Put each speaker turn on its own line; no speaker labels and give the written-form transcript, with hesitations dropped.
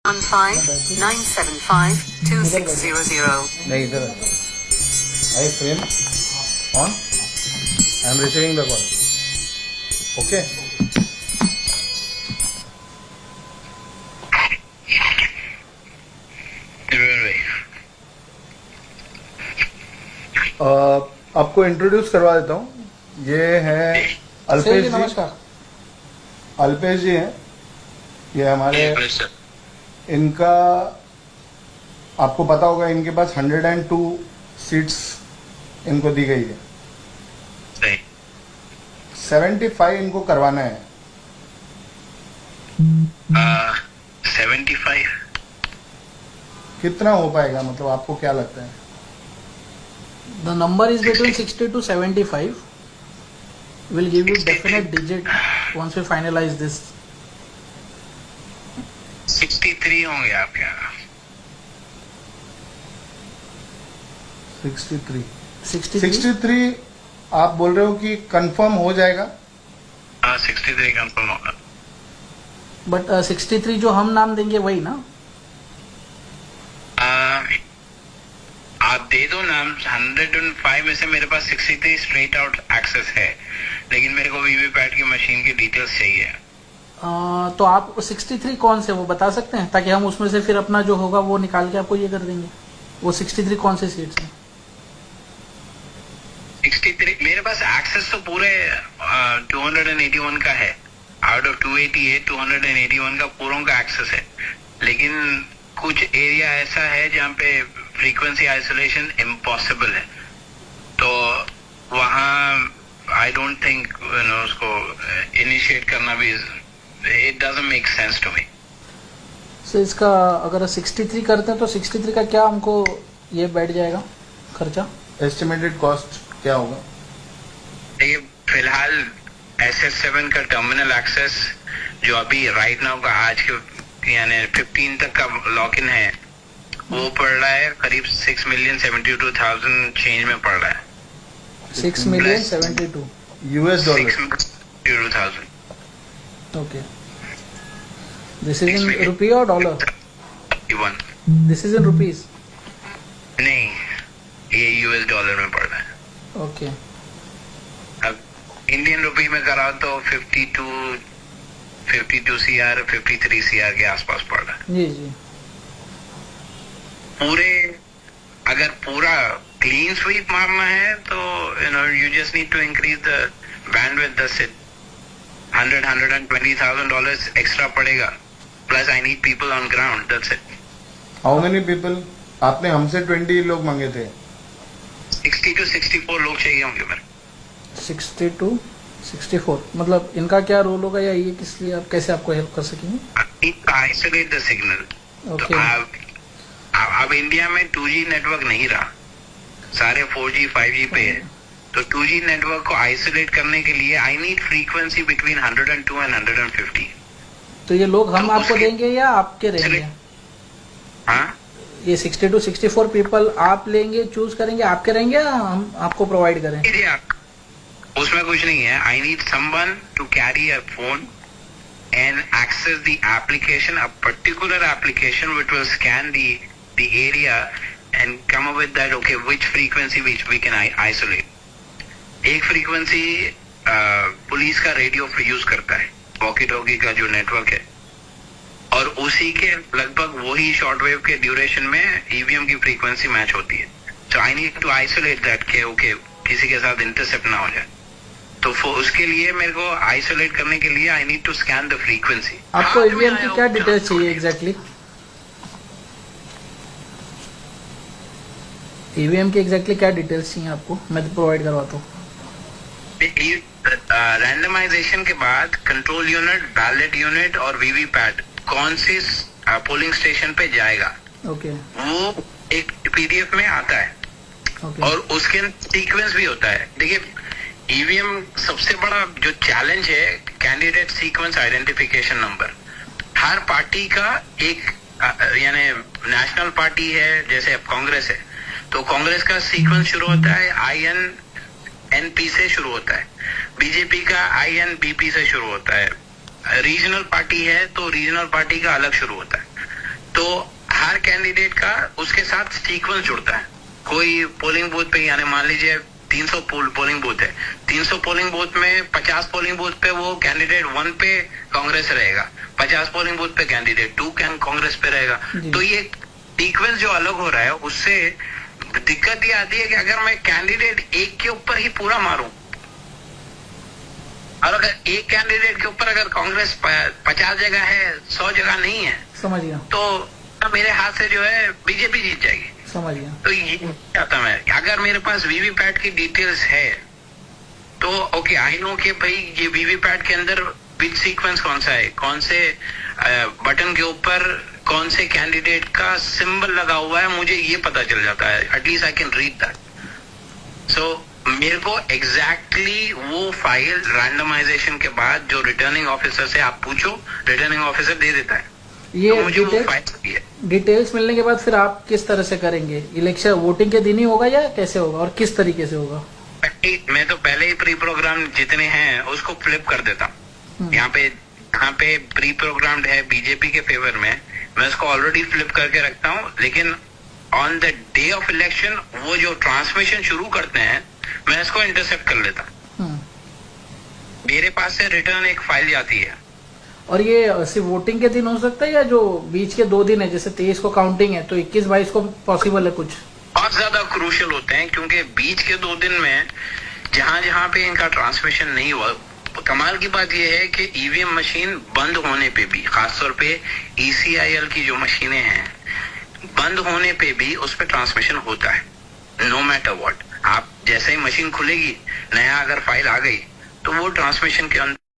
15-975-2600.
नहीं इधर I frame on I am receiving the call okay आपको इंट्रोड्यूस करवा देता हूँ ये है अल्पेश जी।
नमस्कार।
अल्पेश जी हैं ये हमारे इनका आपको पता होगा इनके पास 102 सीट्स इनको दी गई है 75 इनको करवाना है
75
कितना हो पाएगा मतलब आपको क्या लगता है
The number is between 60 to 75. We'll give you definite digit once we finalize this.
63 होंगे आपके यहाँ
63
63
आप बोल रहे हो कि कंफर्म हो जाएगा
63 कंफर्म होगा
बट 63 जो हम नाम देंगे वही ना
आप दे दो नाम 105 में से मेरे पास 63 स्ट्रेट आउट एक्सेस है लेकिन मेरे को वीवीपैट की मशीन की डिटेल्स चाहिए
तो आप 63 कौन से वो बता सकते हैं ताकि हम उसमें से फिर अपना जो होगा वो निकाल के आपको ये कर देंगे वो 63 कौन से सीट्स हैं
63 मेरे पास एक्सेस तो पूरे 281 का है आउट ऑफ 288 281 का पूरों का एक्सेस है लेकिन कुछ एरिया ऐसा है जहाँ पे फ्रीक्वेंसी आइसोलेशन इम्पॉसिबल है तो वहाँ आई डोंट थिंक उसको इनिशिएट करना भी it doesn't make sense to me
so इसका अगर 63 करते हैं तो 63 का क्या हमको ये बैठ जाएगा खर्चा
एस्टिमेटेड कॉस्ट क्या होगा
देखिए फिलहाल SS7 का टर्मिनल एक्सेस जो अभी राइट नाउ का आज के यानी 15 तक का लॉक इन है वो पड़ रहा है करीब 6,72,000 चेंज में पड़ रहा है
6,72,000
US dollar
6,72,000
okay this is in rupee और dollar this is in rupees
नहीं ये US डॉलर में पड़ रहा है
ओके
अब इंडियन रुपी में कराओ तो 52 CR 53 CR के आसपास पड़ रहा है
जी जी
अगर पूरा क्लीन स्वीप मारना है तो you just need to increase the bandwidth that's it $120,000 extra पड़ेगा plus I need people on ground that's it
how many people आपने हमसे 20 लोग मांगे थे
60 to 64 लोग चाहिए होंगे मेरे
60 to 64 मतलब इनका क्या रोल होगा या ये किस लिए आप कैसे आपको हेल्प कर सकेंगे
आइसोलेट द सिग्नल
ओके
अब इंडिया में 2G नेटवर्क नहीं रहा सारे 4G 5G पे है तो 2G नेटवर्क को आइसोलेट करने के लिए I need frequency between 102 and 150
तो ये लोग हम आपको देंगे या आपके रहेंगे
हाँ
ये 60 to 64 पीपल आप लेंगे चूज करेंगे आपके रहेंगे या हम आपको प्रोवाइड करें
उसमें कुछ नहीं है I need someone to carry a phone and access the application, a particular application which will scan the area and come up with that, okay, which frequency which we can isolate. एक frequency police का radio use करता है walkie talkie का जो network है और उसी के लगभग वही शॉर्टवेव के ड्यूरेशन में ईवीएम की फ्रीक्वेंसी मैच होती है so I need to isolate that के ओके किसी के साथ इंटरसेप्ट ना हो जाए तो उसके लिए मेरे को आइसोलेट करने के लिए I need to scan the frequency
आपको ईवीएम की क्या डिटेल्स चाहिए एग्जैक्टली ईवीएम की एग्जैक्टली क्या डिटेल्स चाहिए आपको मैं तो प्रोवाइड करवाता हूँ
रैंडमाइजेशन के बाद कंट्रोल यूनिट बैलेट यूनिट और वीवीपैट कौन सी पोलिंग स्टेशन पे जाएगा
ओके
वो एक पीडीएफ में आता है और उसके सीक्वेंस भी होता है देखिए ईवीएम सबसे बड़ा जो चैलेंज है कैंडिडेट सीक्वेंस आइडेंटिफिकेशन नंबर हर पार्टी का एक यानी नेशनल पार्टी है जैसे अब कांग्रेस है तो कांग्रेस का सीक्वेंस शुरू होता है INNP से शुरू होता है बीजेपी का INBP से शुरू होता है रीजनल पार्टी है तो रीजनल पार्टी का अलग शुरू होता है कैंडिडेट का उसके साथ सीक्वेंस जुड़ता है। कोई पोलिंग बूथ पे, यानी मान लीजिए 300 पोलिंग बूथ है, 300 पोलिंग बूथ में 50 पोलिंग बूथ पे वो कैंडिडेट 1 पे कांग्रेस रहेगा, 50 पोलिंग बूथ पे कैंडिडेट 2 कांग्रेस पे रहेगा। तो ये सीक्वेंस जो अलग हो रहा है, उससे दिक्कत ये आती है कि अगर मैं कैंडिडेट एक के ऊपर ही पूरा मारूं, और अगर एक कैंडिडेट के ऊपर अगर कांग्रेस 50 जगह है, 100 जगह नहीं है,
समझ गया,
तो मेरे हाथ से जो है बीजेपी जीत जाएगी।
समझ गया।
तो ये चाहता मैं, अगर मेरे पास वीवीपैट की डिटेल्स है तो ओके, आई नो कि भाई ये वीवीपैट के अंदर बिट सीक्वेंस कौन सा है, कौन से बटन के ऊपर कौन से कैंडिडेट का सिंबल लगा हुआ है, मुझे ये पता चल जाता है। At least I can read that. So मेरे को एग्जैक्टली वो फाइल रैंडमाइजेशन के बाद जो रिटर्निंग ऑफिसर से आप पूछो, रिटर्निंग ऑफिसर दे देता है।
ये
तो मुझे वो फाइल चाहिए।
डिटेल्स मिलने के बाद फिर आप किस तरह से करेंगे? इलेक्शन वोटिंग के दिन ही होगा या कैसे होगा और किस तरीके से होगा?
मैं तो पहले ही प्री प्रोग्राम जितने हैं उसको फ्लिप कर देता हूँ। यहाँ पे प्री प्रोग्राम्ड है बीजेपी के फेवर में, मैं उसको ऑलरेडी फ्लिप करके रखता हूँ। लेकिन on the day of election वो जो ट्रांसमिशन शुरू करते हैं, मैं इसको इंटरसेप्ट कर लेता हूँ। मेरे पास से रिटर्न एक फाइल जाती है।
और ये सिर्फ वोटिंग के दिन हो सकता है या जो बीच के 2 दिन है, जैसे 23 को काउंटिंग है तो 21-22 को पॉसिबल है कुछ?
बहुत ज्यादा क्रूशियल होते हैं, क्योंकि बीच के 2 दिन में जहां जहां पे इनका ट्रांसमिशन नहीं हुआ, कमाल की बात यह है कि ईवीएम मशीन बंद होने पे भी, खासतौर पे ECIL की जो मशीनें हैं, बंद होने पे भी उस पर ट्रांसमिशन होता है, नो मैटर व्हाट। आप जैसे ही मशीन खुलेगी, नया अगर फाइल आ गई, तो वो ट्रांसमिशन के अंदर